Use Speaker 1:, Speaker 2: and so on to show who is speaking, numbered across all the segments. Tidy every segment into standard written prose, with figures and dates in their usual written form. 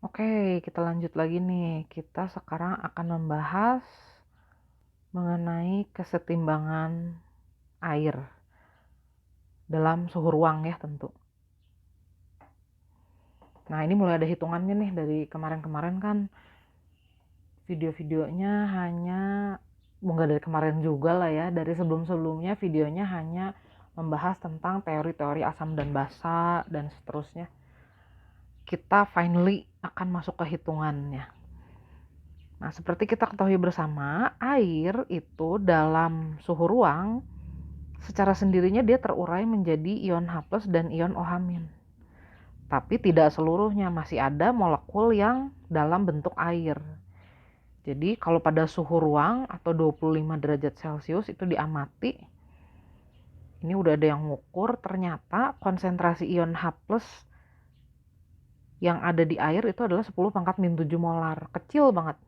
Speaker 1: Oke, kita lanjut lagi nih. Kita sekarang akan membahas mengenai kesetimbangan air dalam suhu ruang ya tentu. Nah, ini mulai ada hitungannya nih dari kemarin-kemarin kan video-videonya hanya enggak dari kemarin juga lah ya, dari sebelum-sebelumnya videonya hanya membahas tentang teori-teori asam dan basa dan seterusnya. Kita finally akan masuk ke hitungannya. Nah, seperti kita ketahui bersama, air itu dalam suhu ruang secara sendirinya dia terurai menjadi ion H+ dan ion OH-. Tapi tidak seluruhnya, masih ada molekul yang dalam bentuk air. Jadi kalau pada suhu ruang atau 25 derajat Celcius itu diamati, ini udah ada yang ngukur, ternyata konsentrasi ion H+ yang ada di air itu adalah 10⁻⁷ molar. Kecil banget.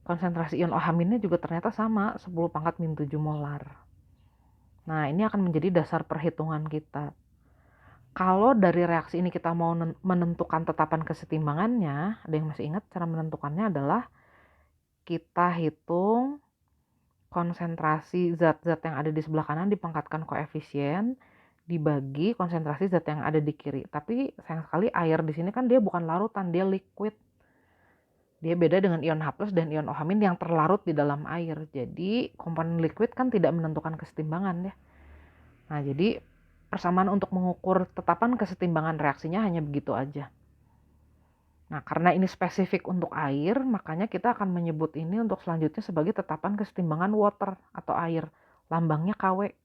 Speaker 1: Konsentrasi ion OH- juga ternyata sama, 10⁻⁷ molar. Nah, ini akan menjadi dasar perhitungan kita. Kalau dari reaksi ini kita mau menentukan tetapan kesetimbangannya, ada yang masih ingat cara menentukannya adalah kita hitung konsentrasi zat-zat yang ada di sebelah kanan dipangkatkan koefisien dibagi konsentrasi zat yang ada di kiri. Tapi sayang sekali air di sini kan dia bukan larutan, dia liquid. Dia beda dengan ion H+ dan ion OH- yang terlarut di dalam air. Jadi komponen liquid kan tidak menentukan kesetimbangan ya. Nah, jadi persamaan untuk mengukur tetapan kesetimbangan reaksinya hanya begitu aja. Nah, karena ini spesifik untuk air, makanya kita akan menyebut ini untuk selanjutnya sebagai tetapan kesetimbangan water atau air. Lambangnya KW.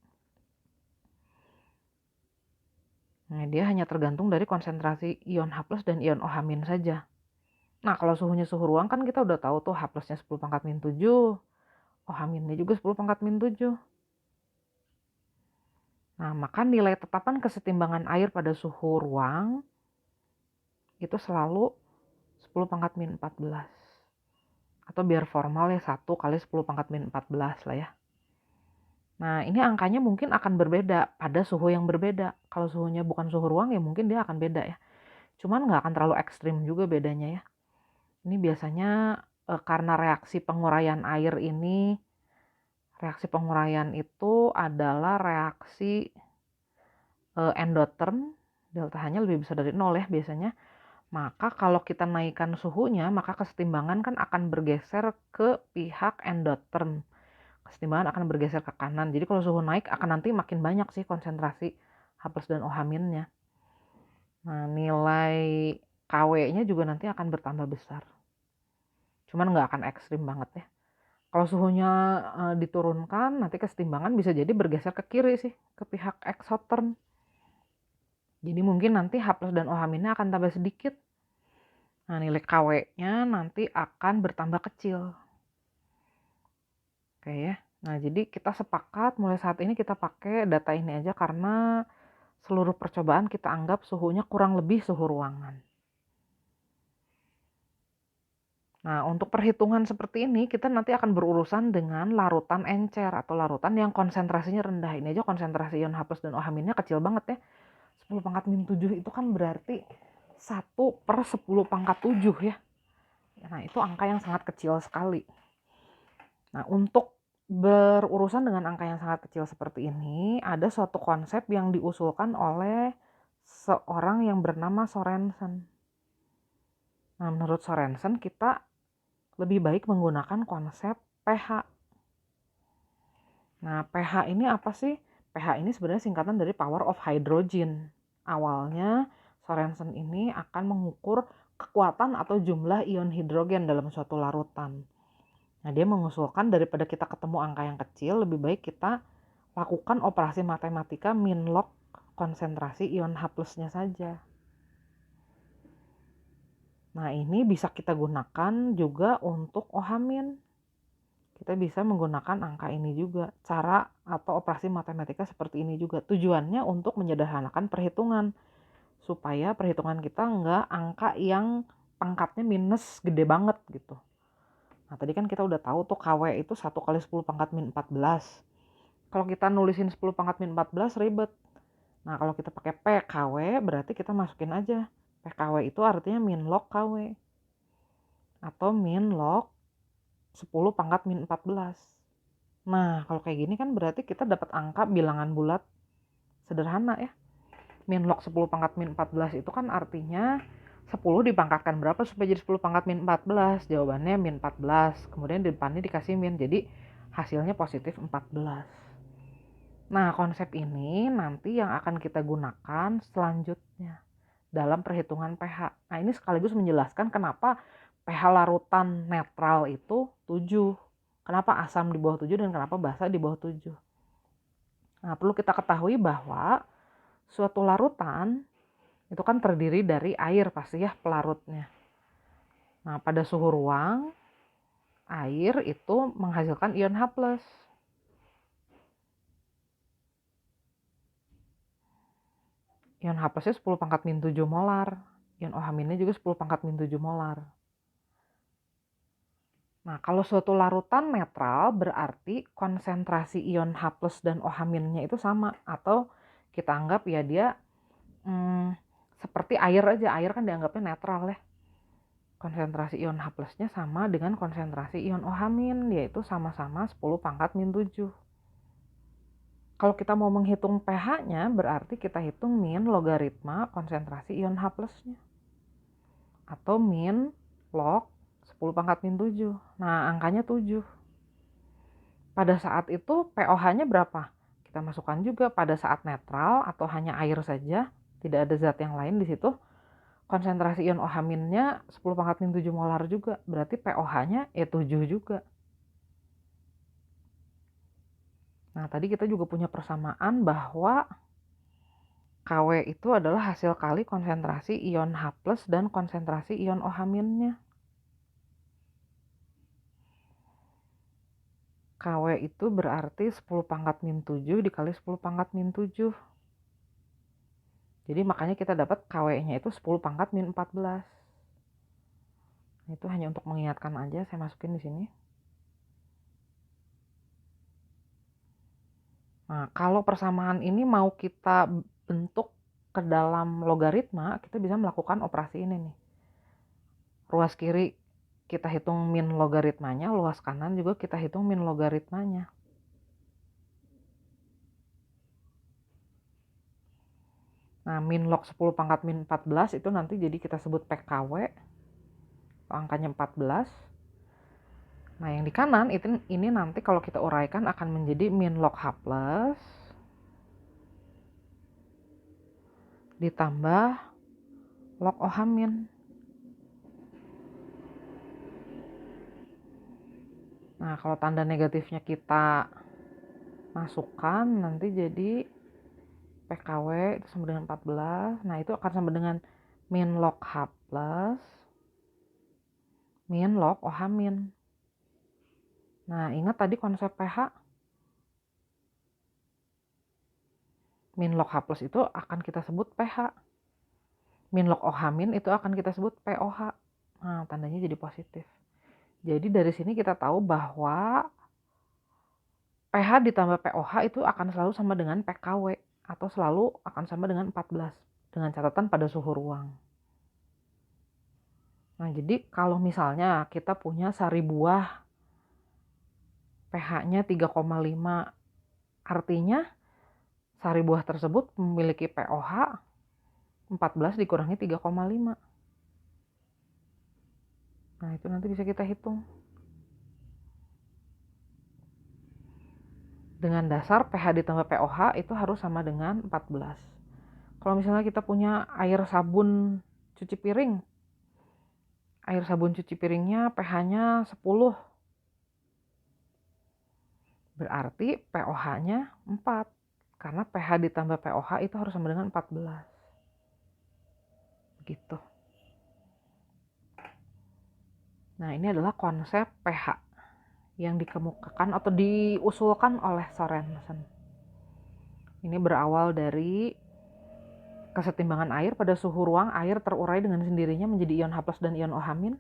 Speaker 1: Nah, dia hanya tergantung dari konsentrasi ion H+ dan ion OH- saja. Nah, kalau suhunya suhu ruang kan kita udah tahu tuh H+-nya 10⁻⁷, OH-nya juga 10⁻⁷. Nah, maka nilai tetapan kesetimbangan air pada suhu ruang itu selalu 10⁻⁴. Atau biar formal ya 1 kali 10⁻⁴ lah ya. Nah, ini angkanya mungkin akan berbeda pada suhu yang berbeda. Kalau suhunya bukan suhu ruang ya mungkin dia akan beda ya. Cuman nggak akan terlalu ekstrim juga bedanya ya. Ini biasanya karena reaksi penguraian air ini, reaksi penguraian itu adalah reaksi endotherm, delta H-nya lebih besar dari 0 ya biasanya. Maka kalau kita naikkan suhunya, maka kesetimbangan kan akan bergeser ke pihak endotherm. Kesetimbangan akan bergeser ke kanan. Jadi kalau suhu naik akan nanti makin banyak sih konsentrasi H+ dan OH-nya. Nah, nilai KW-nya juga nanti akan bertambah besar. Cuman nggak akan ekstrim banget ya. Kalau suhunya diturunkan, nanti kesetimbangan bisa jadi bergeser ke kiri sih, ke pihak exotherm. Jadi mungkin nanti H+ dan OH- akan tambah sedikit. Nah, nilai KW-nya nanti akan bertambah kecil. Oke ya. Nah, jadi kita sepakat mulai saat ini kita pakai data ini aja karena seluruh percobaan kita anggap suhunya kurang lebih suhu ruangan. Nah, untuk perhitungan seperti ini kita nanti akan berurusan dengan larutan encer atau larutan yang konsentrasinya rendah. Ini aja konsentrasi ion H+ dan OH- kecil banget ya. 10⁻⁷ itu kan berarti 1/10⁻⁷ ya. Nah, itu angka yang sangat kecil sekali. Nah, untuk berurusan dengan angka yang sangat kecil seperti ini, ada suatu konsep yang diusulkan oleh seorang yang bernama Sorensen. Nah, menurut Sorensen kita lebih baik menggunakan konsep pH. Nah, pH ini apa sih? pH ini sebenarnya singkatan dari power of hydrogen. Awalnya Sorensen ini akan mengukur kekuatan atau jumlah ion hidrogen dalam suatu larutan. Nah, dia mengusulkan daripada kita ketemu angka yang kecil, lebih baik kita lakukan operasi matematika min-log konsentrasi ion H+-nya saja. Nah, ini bisa kita gunakan juga untuk OH-. Kita bisa menggunakan angka ini juga. Cara atau operasi matematika seperti ini juga. Tujuannya untuk menyederhanakan perhitungan. Supaya perhitungan kita nggak angka yang pangkatnya minus gede banget gitu. Nah, tadi kan kita udah tahu tuh KW itu 1 kali 10⁻⁴. Kalau kita nulisin 10⁻⁴ ribet. Nah, kalau kita pakai PKW berarti kita masukin aja PKW itu artinya min log KW atau min log 10 pangkat min 14. Nah, kalau kayak gini kan berarti kita dapat angka bilangan bulat sederhana ya. Min log 10 pangkat min 14 itu kan artinya 10 dipangkatkan berapa supaya jadi 10 pangkat min 14? Jawabannya min 14. Kemudian di depannya dikasih min. Jadi hasilnya positif 14. Nah, konsep ini nanti yang akan kita gunakan selanjutnya dalam perhitungan pH. Nah, ini sekaligus menjelaskan kenapa pH larutan netral itu 7. Kenapa asam di bawah 7 dan kenapa basa di bawah 7. Nah, perlu kita ketahui bahwa suatu larutan itu kan terdiri dari air pasti ya pelarutnya. Nah, pada suhu ruang, air itu menghasilkan ion H+. Ion H+-nya 10 pangkat min 7 molar. Ion OH- juga 10 pangkat min 7 molar. Nah, kalau suatu larutan netral berarti konsentrasi ion H+ dan OH- itu sama. Atau kita anggap ya dia seperti air aja. Air kan dianggapnya netral ya. Konsentrasi ion H+-nya sama dengan konsentrasi ion OH-, yaitu sama-sama 10 pangkat min 7. Kalau kita mau menghitung pH-nya berarti kita hitung min logaritma konsentrasi ion H+-nya. Atau min log 10 pangkat min 7. Nah, angkanya 7. Pada saat itu pOH-nya berapa? Kita masukkan juga pada saat netral atau hanya air saja, tidak ada zat yang lain di situ. Konsentrasi ion OH-nya 10 pangkat min 7 molar juga. Berarti pOH-nya 7 juga. Nah, tadi kita juga punya persamaan bahwa KW itu adalah hasil kali konsentrasi ion H+ dan konsentrasi ion OH-nya. KW itu berarti 10 pangkat min 7 dikali 10 pangkat min 7. Jadi makanya kita dapat KW-nya itu 10 pangkat min 14. Itu hanya untuk mengingatkan aja, saya masukin di sini. Nah, kalau persamaan ini mau kita bentuk ke dalam logaritma, kita bisa melakukan operasi ini nih. Ruas kiri kita hitung min logaritmanya, luas kanan juga kita hitung min logaritmanya. Nah, min log 10 pangkat min 14 itu nanti jadi kita sebut PKW. Angkanya 14. Nah, yang di kanan ini nanti kalau kita uraikan akan menjadi min log H+ ditambah log OH-. Nah, kalau tanda negatifnya kita masukkan nanti jadi PKW itu sama dengan 14. Nah, itu akan sama dengan min log H+ min log OH-. Nah, ingat tadi konsep pH. Min log H+ itu akan kita sebut pH. Min log OH- itu akan kita sebut pOH. Nah, tandanya jadi positif. Jadi dari sini kita tahu bahwa pH ditambah pOH itu akan selalu sama dengan PKW atau selalu akan sama dengan 14 dengan catatan pada suhu ruang. Nah, jadi kalau misalnya kita punya sari buah pH-nya 3,5, artinya sari buah tersebut memiliki pOH 14 dikurangi 3,5. Nah, itu nanti bisa kita hitung. Dengan dasar pH ditambah pOH itu harus sama dengan 14. Kalau misalnya kita punya air sabun cuci piring, air sabun cuci piringnya pH-nya 10. Berarti pOH-nya 4. Karena pH ditambah pOH itu harus sama dengan 14. Gitu. Nah, ini adalah konsep pH yang dikemukakan atau diusulkan oleh Sorensen. Ini berawal dari kesetimbangan air pada suhu ruang, air terurai dengan sendirinya menjadi ion H+ dan ion OH-.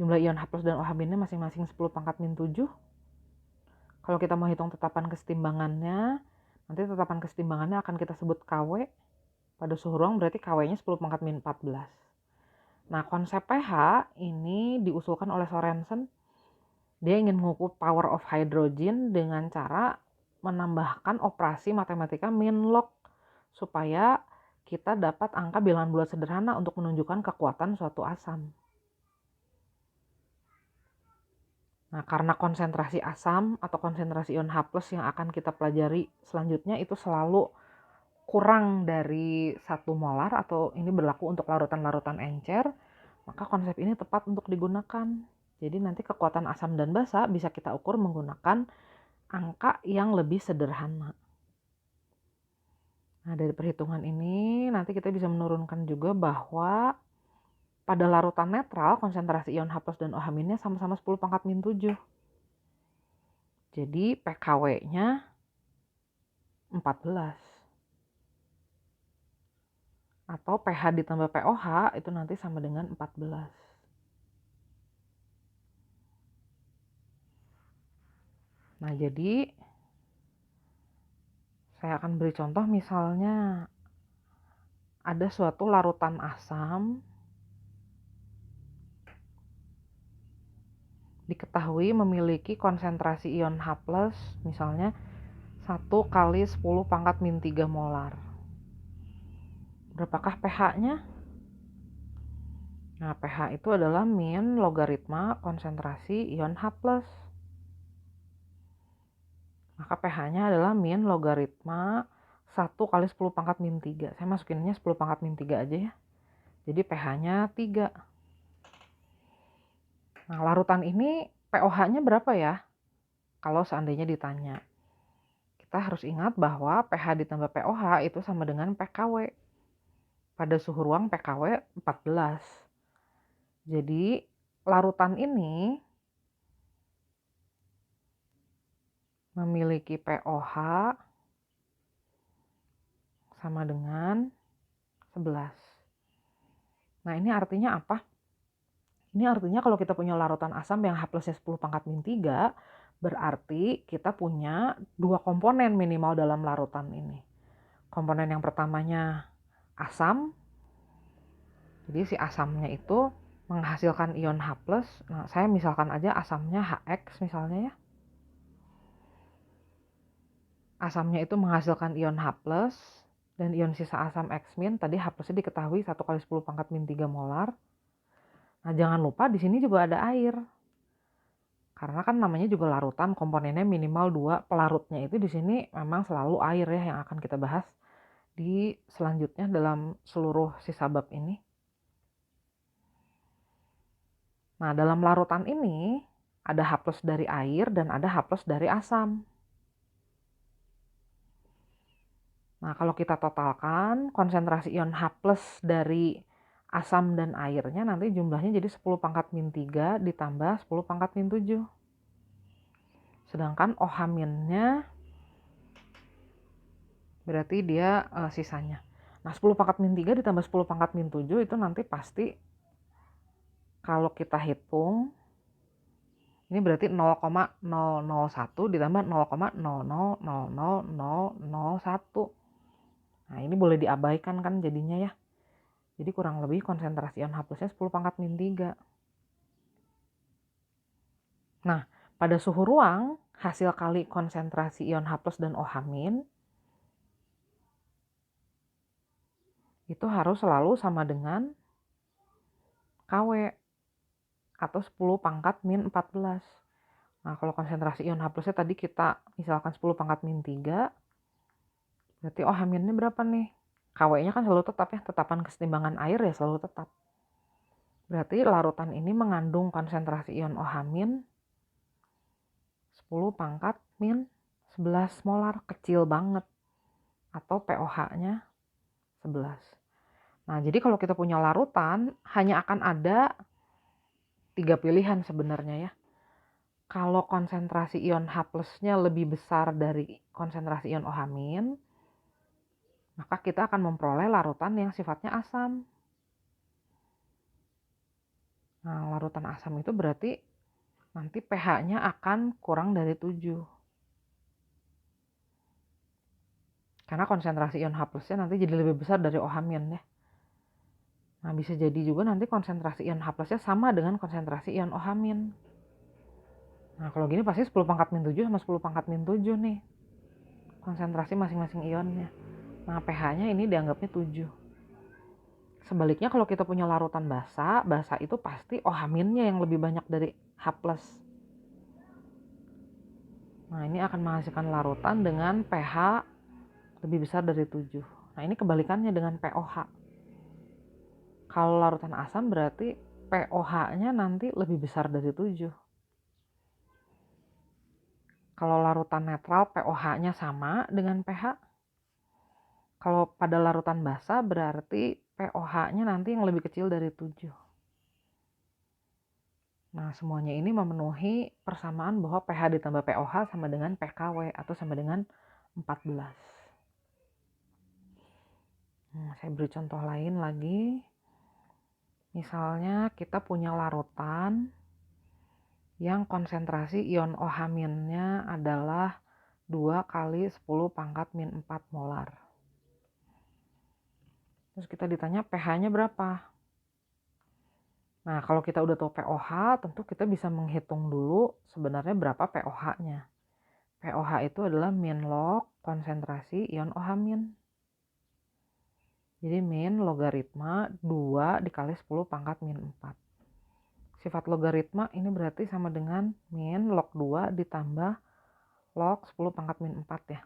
Speaker 1: Jumlah ion H+ dan OH-nya masing-masing 10 pangkat min 7. Kalau kita mau hitung tetapan kesetimbangannya, nanti tetapan kesetimbangannya akan kita sebut KW. Pada suhu ruang berarti Kw-nya 10 pangkat min 14. Nah, konsep pH ini diusulkan oleh Sorensen. Dia ingin mengukur power of hydrogen dengan cara menambahkan operasi matematika min log supaya kita dapat angka bilangan bulat sederhana untuk menunjukkan kekuatan suatu asam. Nah, karena konsentrasi asam atau konsentrasi ion H+ yang akan kita pelajari selanjutnya itu selalu kurang dari 1 molar atau ini berlaku untuk larutan-larutan encer, maka konsep ini tepat untuk digunakan. Jadi nanti kekuatan asam dan basa bisa kita ukur menggunakan angka yang lebih sederhana. Nah, dari perhitungan ini nanti kita bisa menurunkan juga bahwa pada larutan netral konsentrasi ion H+ dan OH- sama-sama 10 pangkat min 7. Jadi pKw-nya 14. Atau pH ditambah pOH itu nanti sama dengan 14. Nah, jadi saya akan beri contoh misalnya ada suatu larutan asam diketahui memiliki konsentrasi ion H+, misalnya 1 kali 10 pangkat min 3 molar. Berapakah pH-nya? Nah, pH itu adalah min logaritma konsentrasi ion H+. Maka pH-nya adalah min logaritma 1 kali 10 pangkat min 3. Saya masukinnya 10 pangkat min 3 aja ya. Jadi pH-nya 3. Nah, larutan ini pOH-nya berapa ya? Kalau seandainya ditanya. Kita harus ingat bahwa pH ditambah pOH itu sama dengan pKw. Pada suhu ruang pKw 14. Jadi larutan ini memiliki pOH sama dengan 11. Nah, ini artinya apa? Ini artinya kalau kita punya larutan asam yang H+-nya 10 pangkat min 3, berarti kita punya 2 komponen minimal dalam larutan ini. Komponen yang pertamanya asam. Jadi si asamnya itu menghasilkan ion H+. Nah, saya misalkan aja asamnya HX misalnya ya. Asamnya itu menghasilkan ion H+, dan ion sisa asam X- tadi H+-nya diketahui 1 kali 10 pangkat min 3 molar. Nah, jangan lupa di sini juga ada air. Karena kan namanya juga larutan, komponennya minimal 2. Pelarutnya itu di sini memang selalu air ya, yang akan kita bahas di selanjutnya dalam seluruh sisa bab ini. Nah, dalam larutan ini ada H+ dari air dan ada H+ dari asam. Nah, kalau kita totalkan konsentrasi ion H+ dari asam dan airnya nanti jumlahnya jadi 10 pangkat min 3 ditambah 10 pangkat min 7. Sedangkan OH- berarti dia sisanya. Nah, 10 pangkat min 3 ditambah 10 pangkat min 7 itu nanti pasti kalau kita hitung ini berarti 0,001 ditambah 0,000001. Nah, ini boleh diabaikan kan jadinya ya. Jadi kurang lebih konsentrasi ion H+-nya 10 pangkat min 3. Nah, pada suhu ruang, hasil kali konsentrasi ion H+ dan OH- itu harus selalu sama dengan Kw atau 10 pangkat min 14. Nah, kalau konsentrasi ion H+-nya tadi kita misalkan 10 pangkat min 3, berarti OH-nya berapa nih? Kw-nya kan selalu tetap ya, tetapan kesetimbangan air ya selalu tetap. Berarti larutan ini mengandung konsentrasi ion OH- 10 pangkat min 11 molar, kecil banget. Atau pOH-nya 11. Nah, jadi kalau kita punya larutan, hanya akan ada 3 pilihan sebenarnya ya. Kalau konsentrasi ion H+-nya lebih besar dari konsentrasi ion OH-, maka kita akan memperoleh larutan yang sifatnya asam. Nah, larutan asam itu berarti nanti pH-nya akan kurang dari 7. Karena konsentrasi ion H plusnya nanti jadi lebih besar dari OH min ya. Nah, bisa jadi juga nanti konsentrasi ion H plusnya sama dengan konsentrasi ion OH min. Nah, kalau gini pasti 10 pangkat min 7 sama 10 pangkat min 7 nih. Konsentrasi masing-masing ionnya. Nah, pH-nya ini dianggapnya 7. Sebaliknya kalau kita punya larutan basa itu pasti OH minnya yang lebih banyak dari H plus. Nah, ini akan menghasilkan larutan dengan pH lebih besar dari 7. Nah, ini kebalikannya dengan pOH. Kalau larutan asam berarti pOH-nya nanti lebih besar dari 7. Kalau larutan netral pOH-nya sama dengan pH. Kalau pada larutan basa berarti pOH-nya nanti yang lebih kecil dari 7. Nah, semuanya ini memenuhi persamaan bahwa pH ditambah pOH sama dengan pKw atau sama dengan 14. Nah, saya beri contoh lain lagi. Misalnya kita punya larutan yang konsentrasi ion OH-nya adalah 2 kali 10 pangkat min 4 molar. Terus kita ditanya pH-nya berapa? Nah, kalau kita udah tahu pOH, tentu kita bisa menghitung dulu sebenarnya berapa pOH-nya. pOH itu adalah min log konsentrasi ion OH min. Jadi min logaritma 2 dikali 10 pangkat min 4. Sifat logaritma ini berarti sama dengan min log 2 ditambah log 10 pangkat min 4 ya.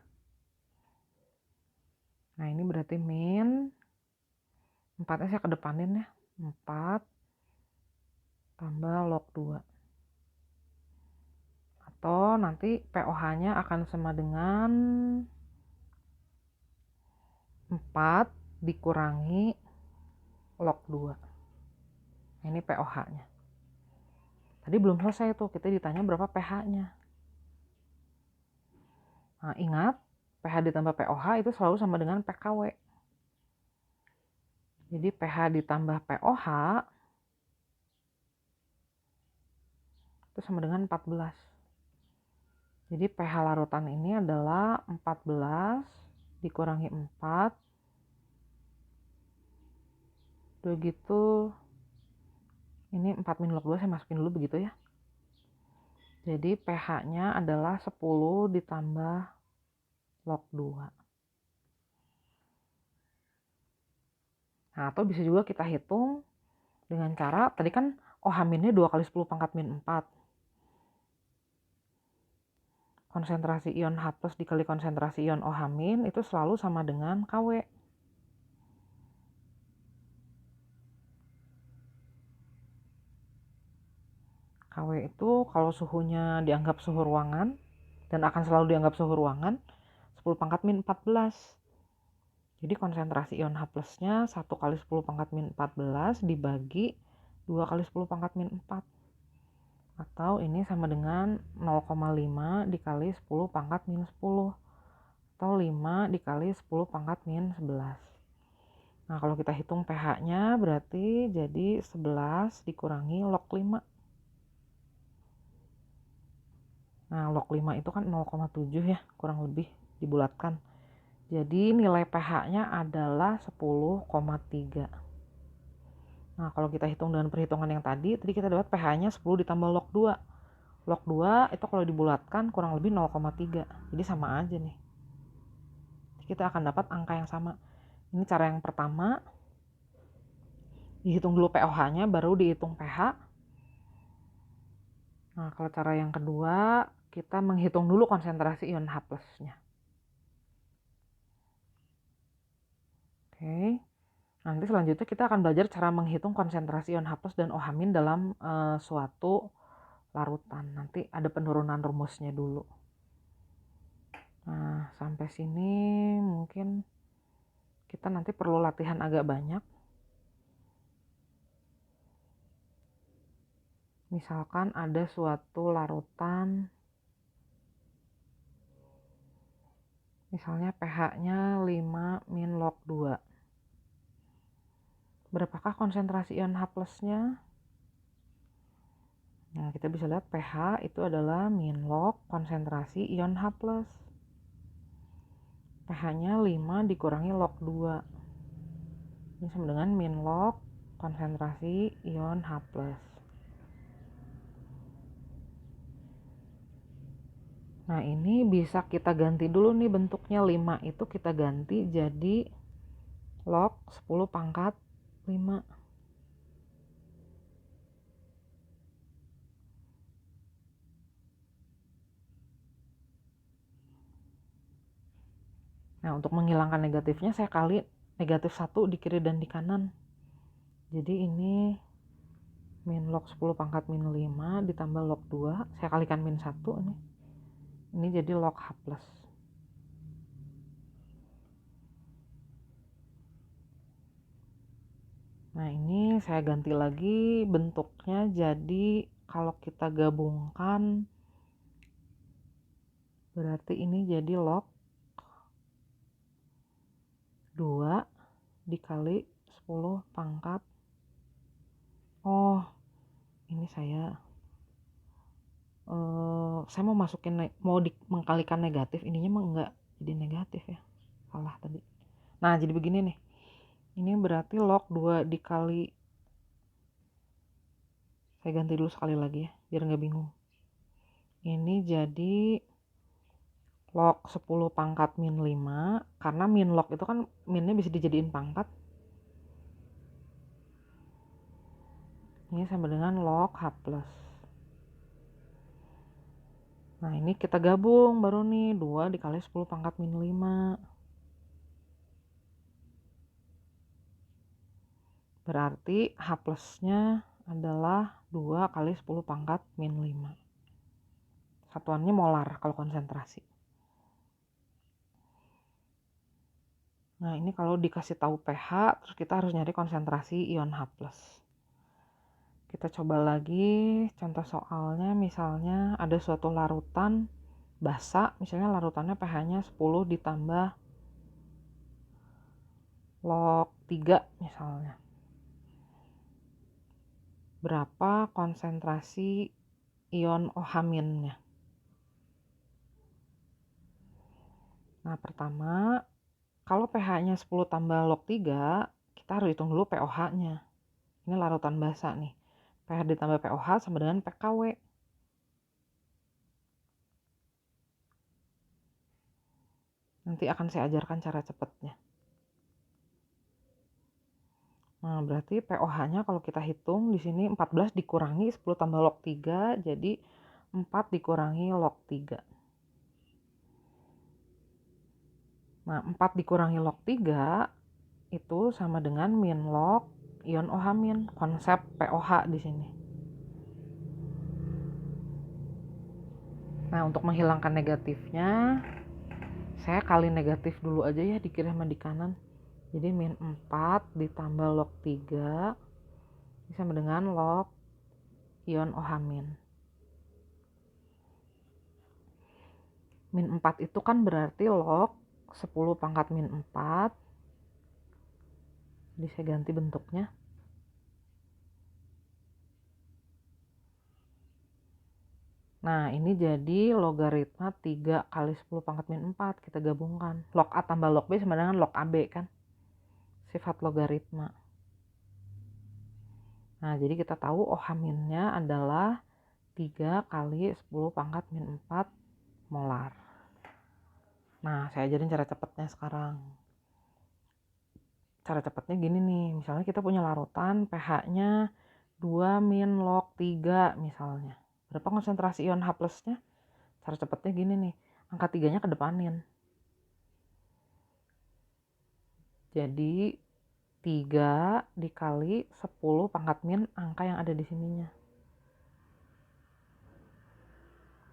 Speaker 1: Nah, ini berarti min 4-nya saya kedepanin ya. 4 tambah log 2. Atau nanti pOH-nya akan sama dengan 4 dikurangi log 2. Nah, ini pOH-nya. Tadi belum selesai tuh, kita ditanya berapa pH-nya. Nah, ingat, pH ditambah pOH itu selalu sama dengan pKw. Jadi pH ditambah pOH itu sama dengan 14. Jadi pH larutan ini adalah 14 dikurangi 4. Udah gitu, ini 4 min log 2 saya masukin dulu begitu ya. Jadi pH-nya adalah 10 ditambah log 2. Nah, atau bisa juga kita hitung dengan cara, tadi kan OH-nya 2 kali 10 pangkat min 4. Konsentrasi ion H plus dikali konsentrasi ion OH- itu selalu sama dengan KW. KW itu kalau suhunya dianggap suhu ruangan, dan akan selalu dianggap suhu ruangan, 10 pangkat min 14. Jadi konsentrasi ion H plusnya 1 kali 10 pangkat min 14 dibagi 2 kali 10 pangkat min 4. Atau ini sama dengan 0,5 dikali 10 pangkat min 10. Atau 5 dikali 10 pangkat min 11. Nah, kalau kita hitung pH-nya berarti jadi 11 dikurangi log 5. Nah, log 5 itu kan 0,7 ya, kurang lebih dibulatkan. Jadi nilai pH-nya adalah 10,3. Nah, kalau kita hitung dengan perhitungan yang tadi kita dapat pH-nya 10 ditambah log 2. Log 2 itu kalau dibulatkan kurang lebih 0,3. Jadi sama aja nih. Kita akan dapat angka yang sama. Ini cara yang pertama. Dihitung dulu pOH-nya, baru dihitung pH. Nah, kalau cara yang kedua, kita menghitung dulu konsentrasi ion H plus-nya. Oke. Nanti selanjutnya kita akan belajar cara menghitung konsentrasi ion H plus dan OH- dalam suatu larutan. Nanti ada penurunan rumusnya dulu. Nah, sampai sini mungkin kita nanti perlu latihan agak banyak. Misalkan ada suatu larutan, misalnya pH-nya 5 min log 2. Berapakah konsentrasi ion H plus-nya? Nah, kita bisa lihat pH itu adalah min log konsentrasi ion H plus. pH-nya 5 dikurangi log 2. Ini sama dengan min log konsentrasi ion H+. Nah, ini bisa kita ganti dulu nih bentuknya. 5 itu kita ganti jadi log 10 pangkat 5. Nah, untuk menghilangkan negatifnya saya kali negatif 1 di kiri dan di kanan. Jadi ini min log 10 pangkat min 5 ditambah log 2. Saya kalikan min 1 ini. Ini jadi log H+. Nah, ini saya ganti lagi bentuknya jadi kalau kita gabungkan berarti ini jadi log 2 dikali 10 pangkat. Oh, ini saya mau masukin mengkalikan negatif, ininya mah enggak jadi negatif ya. Salah tadi. Nah, jadi begini nih. Ini berarti log 2 dikali, saya ganti dulu sekali lagi ya biar nggak bingung. Ini jadi log 10 pangkat min 5, karena min log itu kan minnya bisa dijadiin pangkat. Ini sama dengan log H+. Nah, ini kita gabung baru nih 2 dikali 10 pangkat min 5. Berarti H plusnya adalah 2 kali 10 pangkat min 5. Satuannya molar kalau konsentrasi. Nah, ini kalau dikasih tahu pH, terus kita harus nyari konsentrasi ion H+. Kita coba lagi contoh soalnya, misalnya ada suatu larutan basa, misalnya larutannya pH-nya 10 ditambah log 3 misalnya. Berapa konsentrasi ion OH-nya? Nah, pertama, kalau pH-nya 10 tambah log 3, kita harus hitung dulu pOH-nya. Ini larutan basa nih. pH ditambah pOH sama dengan pKw. Nanti akan saya ajarkan cara cepatnya. Nah, berarti pOH-nya kalau kita hitung di sini 14 dikurangi 10 tambah log 3, jadi 4 dikurangi log 3. Nah, 4 dikurangi log 3 itu sama dengan min log ion OH-, konsep pOH di sini. Nah, untuk menghilangkan negatifnya, saya kali negatif dulu aja ya di kiri sama di kanan. Jadi min 4 ditambah log 3 sama dengan log ion OH-. Min 4 itu kan berarti log 10 pangkat min 4. Jadi saya ganti bentuknya. Nah, ini jadi logaritma 3 kali 10 pangkat min 4. Kita gabungkan. Log A tambah log B sama dengan log AB kan. Sifat logaritma. Nah, jadi kita tahu OH-nya adalah 3 kali 10 pangkat min 4 molar. Nah, saya ajarin cara cepatnya sekarang. Cara cepatnya gini nih. Misalnya kita punya larutan pH-nya 2 min log 3 misalnya. Berapa konsentrasi ion H+-nya? Cara cepatnya gini nih. Angka 3-nya kedepanin. Jadi 3 dikali 10 pangkat min angka yang ada di sininya.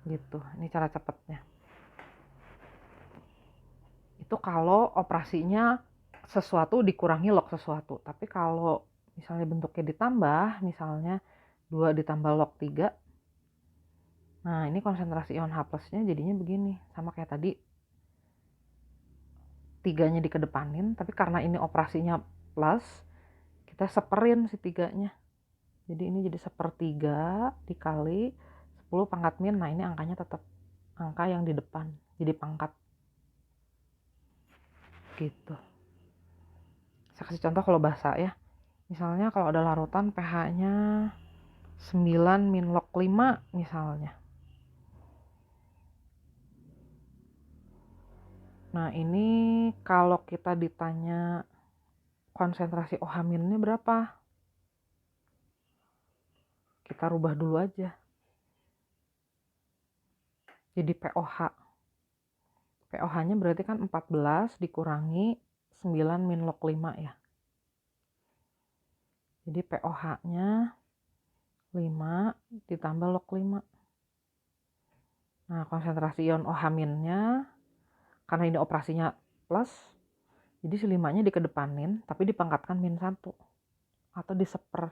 Speaker 1: Gitu. Ini cara cepatnya. Itu kalau operasinya sesuatu dikurangi log sesuatu. Tapi kalau misalnya bentuknya ditambah, misalnya 2 ditambah log 3. Nah, ini konsentrasi ion H+-nya jadinya begini. Sama kayak tadi. 3-nya dikedepanin, tapi karena ini operasinya plus, kita seperin si 3-nya. Jadi ini jadi 1/3 dikali 10 pangkat min. Nah, ini angkanya tetap angka yang di depan, jadi pangkat. gitu. Saya kasih contoh kalau basa ya. Misalnya kalau ada larutan pH-nya 9 min log 5 misalnya. Nah ini kalau kita ditanya konsentrasi OH minnya berapa, kita rubah dulu aja jadi POH. POH-nya berarti kan 14 dikurangi 9 min log 5 ya. Jadi POH-nya 5 ditambah log 5. Nah, konsentrasi ion OH-nya karena ini operasinya plus, jadi si 5-nya dikedepanin tapi dipangkatkan min 1 atau diseper.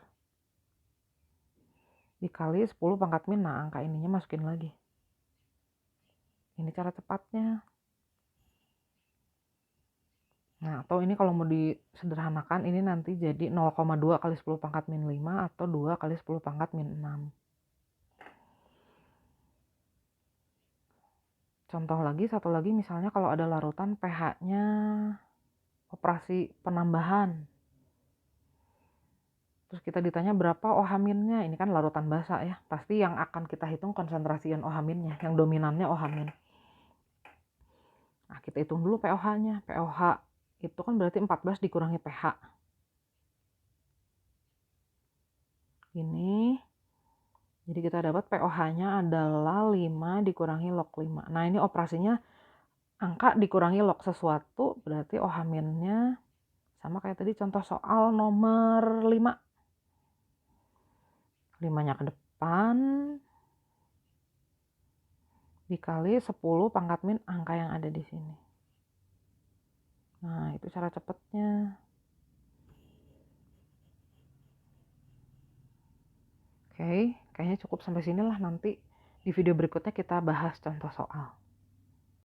Speaker 1: Dikali 10 pangkat min, nah angka ininya masukin lagi. Ini cara cepatnya. Nah, atau ini kalau mau disederhanakan, ini nanti jadi 0,2 kali 10 pangkat min 5 atau 2 kali 10 pangkat min 6. Contoh lagi, satu lagi misalnya kalau ada larutan pH-nya operasi penambahan. Terus kita ditanya berapa OH minnya, ini kan larutan basa ya. Pasti yang akan kita hitung konsentrasi ion OH minnya, yang dominannya OH min. Nah, kita hitung dulu POH-nya. POH itu kan berarti 14 dikurangi pH. Ini. Jadi kita dapat POH-nya adalah 5 dikurangi log 5. Nah, ini operasinya angka dikurangi log sesuatu, berarti OH minnya sama kayak tadi contoh soal nomor 5. 5-nya ke depan dikali 10 pangkat min angka yang ada di sini. Nah, itu cara cepatnya. Oke, kayaknya cukup sampai sinilah. Nanti di video berikutnya kita bahas contoh soal.